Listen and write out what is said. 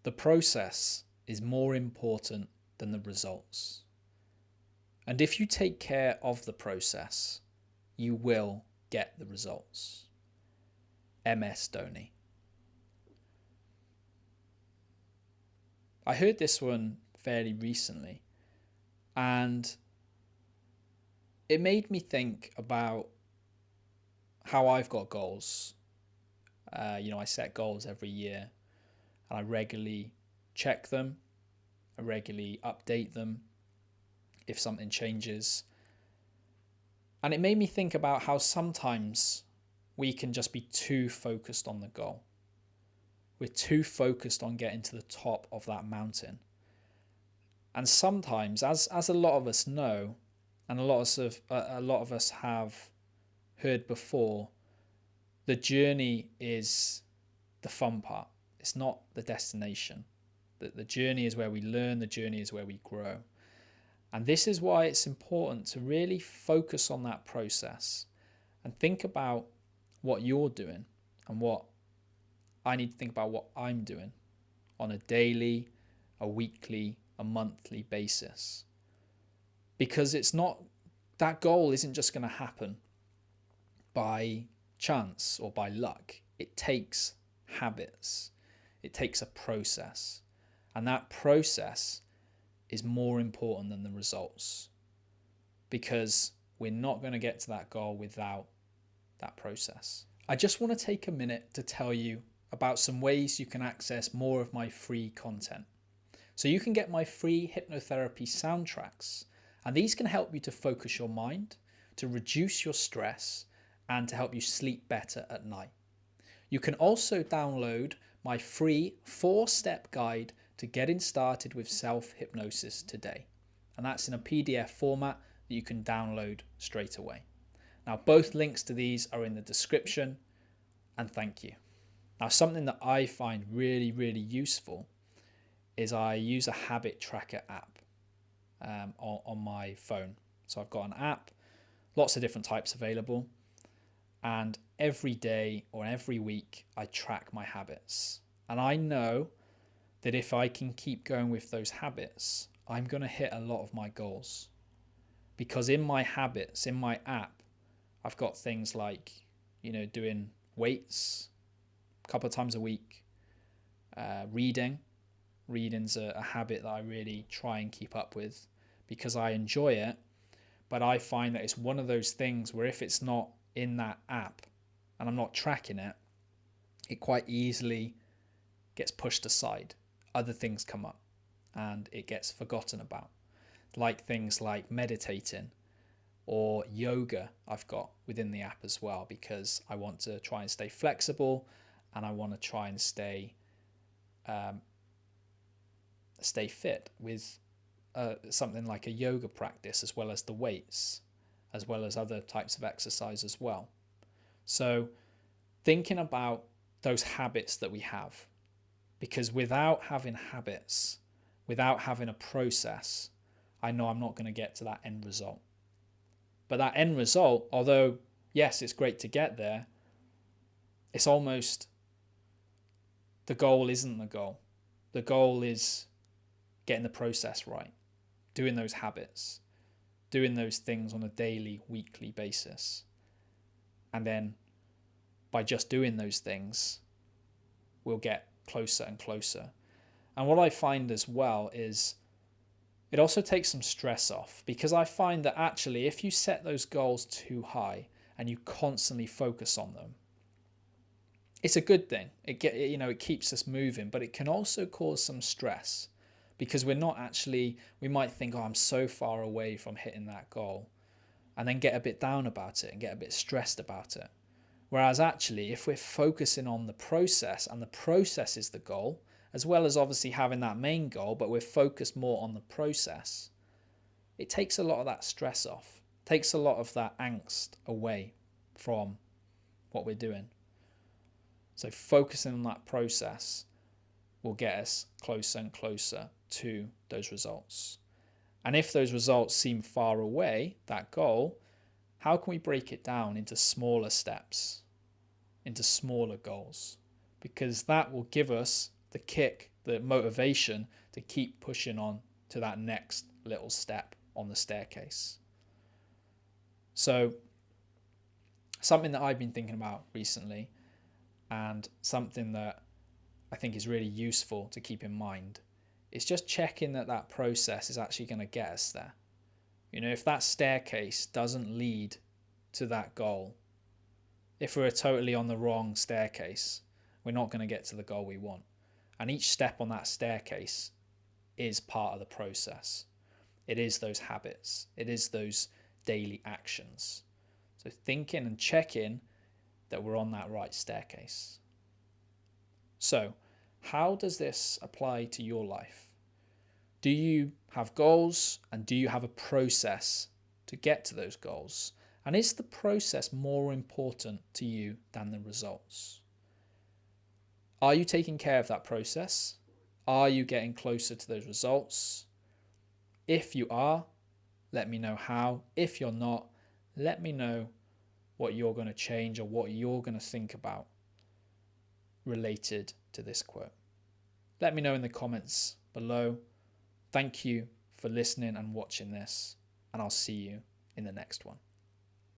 The process is more important than the results. And if you take care of the process, you will get the results. MS Dhoni. I heard this one fairly recently, and it made me think about how I've got goals. I set goals every year, and I regularly check them. I regularly update them if something changes. And it made me think about how sometimes we can just be too focused on the goal. We're too focused on getting to the top of that mountain. And sometimes, as a lot of us know, and a lot of us have heard before, the journey is the fun part. It's not the destination. The journey is where we learn, the journey is where we grow. And this is why it's important to really focus on that process and think about what you're doing and what I need to think about what I'm doing on a daily, a weekly, a monthly basis. Because it's not, that goal isn't just going to happen by chance or by luck. It takes habits. It takes a process. And that process is more important than the results, because we're not going to get to that goal without that process. I just want to take a minute to tell you about some ways you can access more of my free content. So you can get my free hypnotherapy soundtracks, and these can help you to focus your mind, to reduce your stress, and to help you sleep better at night. You can also download my free 4-step guide to getting started with self-hypnosis today. And that's in a PDF format that you can download straight away. Now, both links to these are in the description, and thank you. Now, something that I find really, really useful is I use a habit tracker app on my phone. So I've got an app, lots of different types available, and every day or every week I track my habits. And I know that if I can keep going with those habits, I'm going to hit a lot of my goals. Because in my habits, in my app, I've got things like, doing weights a couple of times a week, reading. Reading's a habit that I really try and keep up with because I enjoy it. But I find that it's one of those things where if it's not in that app and I'm not tracking it, it quite easily gets pushed aside. Other things come up and it gets forgotten about, like things like meditating or yoga I've got within the app as well, because I want to try and stay flexible and I want to try and stay fit with something like a yoga practice, as well as the weights, as well as other types of exercise as well. So thinking about those habits that we have, because without having habits, without having a process, I know I'm not going to get to that end result. But that end result, although yes, it's great to get there, it's almost, the goal isn't the goal. The goal is getting the process right, doing those habits, doing those things on a daily, weekly basis. And then by just doing those things, we'll get closer and closer. And what I find as well is it also takes some stress off, because I find that actually if you set those goals too high and you constantly focus on them, it's a good thing. It keeps us moving, but it can also cause some stress, because we might think, oh, I'm so far away from hitting that goal, and then get a bit down about it and get a bit stressed about it. Whereas actually, if we're focusing on the process, and the process is the goal, as well as obviously having that main goal, but we're focused more on the process, it takes a lot of that stress off, takes a lot of that angst away from what we're doing. So focusing on that process will get us closer and closer to those results. And if those results seem far away, that goal, how can we break it down into smaller steps, into smaller goals? Because that will give us the kick the motivation to keep pushing on to that next little step on the staircase. So something that I've been thinking about recently, and something that I think is really useful to keep in mind, is just checking that that process is actually going to get us there. If that staircase doesn't lead to that goal, if we're totally on the wrong staircase, we're not going to get to the goal we want. And each step on that staircase is part of the process. It is those habits. It is those daily actions. So thinking and checking that we're on that right staircase. So how does this apply to your life? Do you have goals, and do you have a process to get to those goals? And is the process more important to you than the results? Are you taking care of that process? Are you getting closer to those results? If you are, let me know how. If you're not, let me know what you're going to change or what you're going to think about related to this quote. Let me know in the comments below. Thank you for listening and watching this, and I'll see you in the next one.